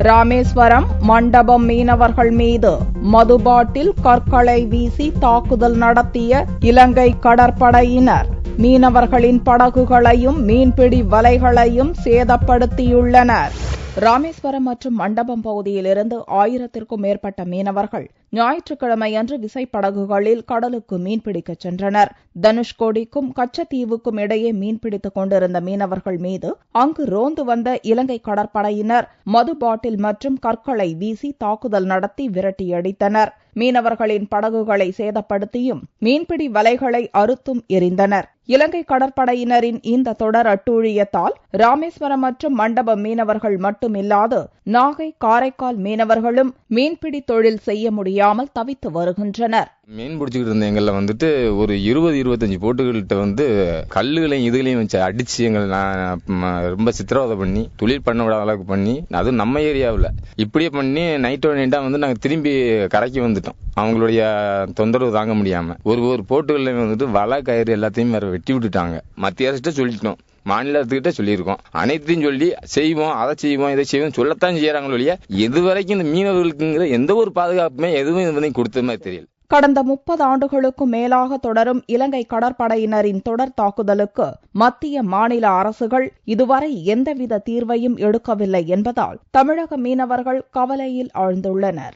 ராமேஸ்வரம் மண்டபம் மீனவர்கள் மீது மது பாட்டில் கற்களை வீசி தாக்குதல் நடத்திய இலங்கை கடற்படையினர் மீனவர்களின் படகுகளையும் மீன்பிடி வலைகளையும் சேதப்படுத்தியுள்ளனர். ராமேஸ்வரம் மற்றும் மண்டபம் பகுதியிலிருந்து 1000க்கும் மேற்பட்ட மீனவர்கள் ஞாயிற்றுக்கிழமையன்று விசைப்படகுகளில் கடலுக்கு மீன்பிடிக்கச் சென்றனர். தனுஷ்கோடிக்கும் கச்சத்தீவுக்கும் இடையே மீன்பிடித்துக் கொண்டிருந்த மீனவர்கள் மீது அங்கு ரோந்து வந்த இலங்கை கடற்படையினர் மது பாட்டில் மற்றும் கற்களை வீசி தாக்குதல் நடத்தி விரட்டியடித்தனர். மீனவர்களின் படகுகளை சேதப்படுத்தியும் மீன்பிடி வலைகளை அறுத்தும் எறிந்தனர். இலங்கை கடற்படையினரின் இந்த தொடர் அட்டூழியத்தால் ராமேஸ்வரம் மற்றும் மண்டபம் மீனவர்கள் மட்டுமில்லாது நாகை, காரைக்கால் மீனவர்களும் மீன்பிடி தொழில் செய்ய முடியாமல் தவித்து வருகின்றனர். மீன் பிடிச்சிக்கிட்டு இருந்த எங்களை வந்துட்டு ஒரு 20-25 போட்டுகள்கிட்ட கல்லுகளையும் இதுகளையும் வச்சு அடிச்சு எங்களை ரொம்ப சித்திரவதை பண்ணி தொழில் பண்ண விடாத அளவுக்கு பண்ணி, அதுவும் நம்ம ஏரியாவில் இப்படியே பண்ணி நைட்டா நாங்கள் திரும்பி கரைக்கு வந்துட்டோம். அவங்களுடைய தொந்தரவு தாங்க முடியாம ஒரு போட்டுகள்ல வலை கயிறு எல்லாத்தையும் வேற வெட்டி விட்டுட்டாங்க. மத்திய அரசுகிட்ட சொல்லிட்டோம், மாநில அரசுகிட்ட சொல்லியிருக்கோம். அனைத்தையும் சொல்லி செய்வோம், அதை செய்வோம், இதை செய்வோம் சொல்லத்தான் செய்யறாங்களோ இல்லையா, எதுவரைக்கும் இந்த மீனவர்களுக்குங்கிற எந்த ஒரு பாதுகாப்புமே எதுவும் கொடுத்த மாதிரி தெரியல. கடந்த 30 ஆண்டுகளுக்கும் மேலாக தொடரும் இலங்கை கடற்படையினரின் தொடர் தாக்குதலுக்கு மத்திய, மாநில அரசுகள் இதுவரை எந்தவித தீர்வையும் எடுக்கவில்லை என்பதால் தமிழக மீனவர்கள் கவலையில் ஆழ்ந்துள்ளனர்.